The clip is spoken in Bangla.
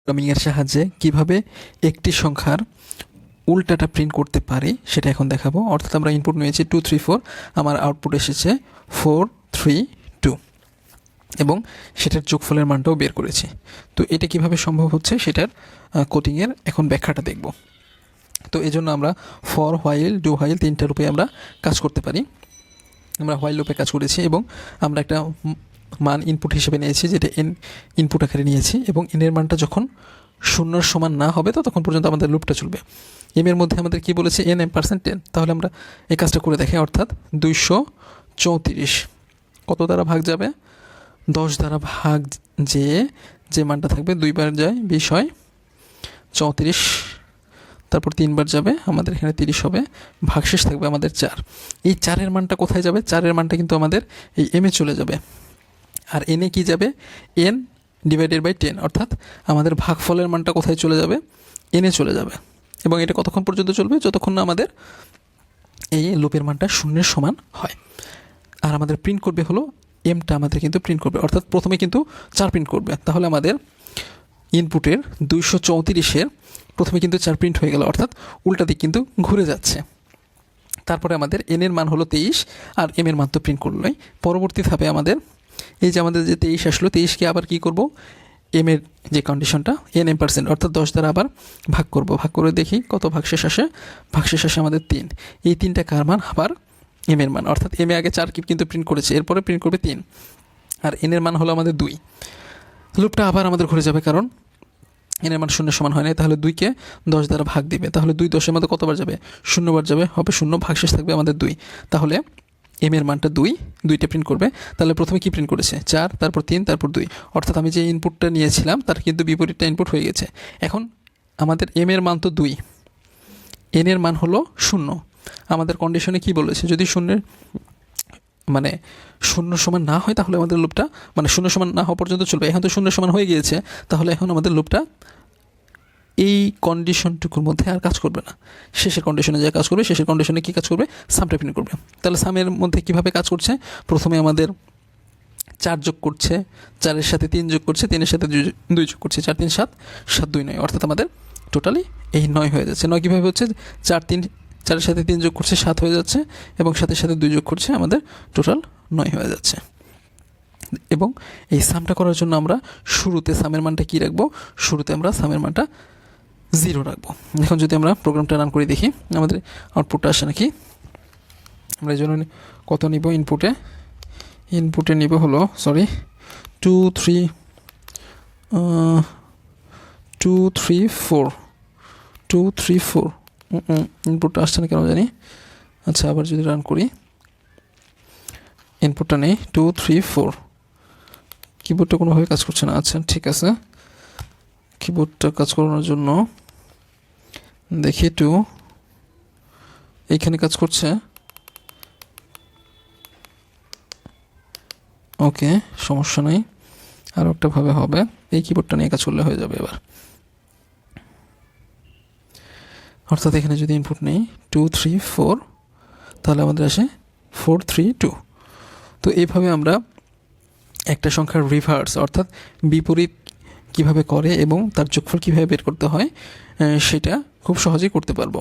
প্রোগ্রামিংয়ের সাহায্যে কিভাবে একটি সংখ্যার উল্টাটা প্রিন্ট করতে পারি সেটা এখন দেখাবো। অর্থাৎ আমরা ইনপুট নিয়েছি 2 3 4, আমার আউটপুট এসেছে 4 3 2 এবং সেটার যোগফলের মানটাও বের করেছি। তো এটা কিভাবে সম্ভব হচ্ছে সেটার কোডিংয়ের এখন ব্যাখ্যাটা দেখব। তো এই জন্য আমরা ফর, হোয়াইল, ডু হোয়াইল তিনটা রূপে আমরা কাজ করতে পারি। আমরা হোয়াইল লুপে কাজ করেছি এবং আমরা একটা মান ইনপুট হিসেবে নিয়েছি, যেটা এন ইনপুট আকারে নিয়েছি, এবং এনের মানটা যখন শূন্যর সমান না হবে ততক্ষণ পর্যন্ত আমাদের লুপটা চলবে। এর মধ্যে আমাদের কি বলেছে, n%10। তাহলে আমরা এই কাজটা করে দেখি। অর্থাৎ 234 কত দ্বারা ভাগ যাবে, 10 দ্বারা ভাগ যে মানটা থাকবে, 2 বার যায় 20 হয় 34, তারপর 3 বার যাবে আমাদের এখানে 30 হবে, ভাগশেষ থাকবে আমাদের 4। এই 4-এর মানটা কোথায় যাবে, 4-এর মানটা কিন্তু আমাদের এই এমে চলে যাবে। আর এনে কি যাবে, n/10, অর্থাৎ আমাদের ভাগফলের মানটা কোথায় চলে যাবে, এনে চলে যাবে। এবং এটা কতক্ষণ পর্যন্ত চলবে, যতক্ষণ না আমাদের এই লুপের মানটা শূন্যের সমান হয়। আর আমাদের প্রিন্ট করবে হলো এমটা আমাদের কিন্তু প্রিন্ট করবে, অর্থাৎ প্রথমে কিন্তু 4 প্রিন্ট করবে। তাহলে আমাদের ইনপুটের 234-এর প্রথমে কিন্তু 4 প্রিন্ট হয়ে গেল, অর্থাৎ উল্টা দিক কিন্তু ঘুরে যাচ্ছে। তারপরে আমাদের এনের মান হলো 23, আর এম এর মান তো প্রিন্ট করলোই। পরবর্তী ধাপে আমাদের এই যে আমাদের যে 23 আসলো, 23কে আবার কি করব, এম এর যে কন্ডিশনটা n%, অর্থাৎ 10 দ্বারা আবার ভাগ করব। ভাগ করে দেখি কত ভাগশেষ আসে, ভাগশেষ আসে আমাদের 3। এই 3টা কার মান, আবার এম এর মান, অর্থাৎ এম এ আগে 4 কিন্তু প্রিন্ট করেছে, এরপরে প্রিন্ট করবে 3, আর এন এর মান হলো আমাদের 2। লুপটা আবার আমাদের ঘুরে যাবে, কারণ এন এর মান শূন্যের সমান হয় না। তাহলে 2কে 10 দ্বারা ভাগ দিবে, তাহলে 2 10-এর মধ্যে কতবার যাবে, 0 বার যাবে, হবে 0, ভাগশেষ থাকবে আমাদের 2। তাহলে এম এর মানটা 2টা প্রিন্ট করবে। তাহলে প্রথমে কি প্রিন্ট করেছে, 4, তারপর 3, তারপর 2, অর্থাৎ আমি যে ইনপুটটা নিয়েছিলাম তার কিন্তু বিপরীতটা ইনপুট হয়ে গেছে। এখন আমাদের এম এর মান তো 2, এন এর মান হলো 0। আমাদের কন্ডিশনে কি বলেছে, যদি শূন্য সমান না হয় তাহলে আমাদের লুপটা 0 সমান না হওয়া পর্যন্ত চলবে। এখন তো 0 সমান হয়ে গিয়েছে, তাহলে এখন আমাদের লুপটা এই কন্ডিশনটুকুর মধ্যে আর কাজ করবে না, শেষের কন্ডিশনে যা কাজ করবে, শেষের কন্ডিশনে কি কাজ করবে, সামটা প্রিন্ট করবে। তাহলে সামের মধ্যে কিভাবে কাজ করছে, প্রথমে আমাদের 4 যোগ করছে, 4-এর সাথে 3 যোগ করছে, 3-এর সাথে 2 যোগ করছে, 4 3 7, 7 2 9, অর্থাৎ আমাদের টোটালি এই 9 হয়ে যাচ্ছে। 9 কীভাবে হচ্ছে, 4-এর সাথে 3 যোগ করছে, 7 হয়ে যাচ্ছে, এবং 7-এর সাথে 2 যোগ করছে, আমাদের টোটাল 9 হয়ে যাচ্ছে। এবং এই সামটা করার জন্য আমরা শুরুতে সামের মানটা কী রাখবো, শুরুতে আমরা সামের মানটা 0 রাখবো। এখন যদি আমরা প্রোগ্রামটা রান করে দেখি আমাদের আউটপুটটা আসে নাকি। আমরা এই জন্য কত নিব, ইনপুটে নিব হলো 2 3 4 ইনপুটটা আসছে না কেন জানি। আচ্ছা, আবার যদি রান করি, ইনপুটটা নেই 2 3 4, কিবোর্ডটা কোনোভাবে কাজ করছে না। আচ্ছা ঠিক আছে, কিবোর্ডটা কাজ করানোর জন্য দেখি 2 এইখানে কাজ করছে। ওকে, সমস্যা নেই, আরও একটা ভাবে হবে, এই কিবোর্ডটা নিয়ে কাজ করলে হয়ে যাবে এবার। অর্থাৎ এখানে যদি ইনপুট নেই 2 3 4, তাহলে আমাদের আসে 4 3 2। তো এইভাবে আমরা একটা সংখ্যার রিভার্স, অর্থাৎ বিপরীত কিভাবে করে এবং তার যোগফল কিভাবে বের করতে হয় সেটা খুব সহজেই করতে পারবো।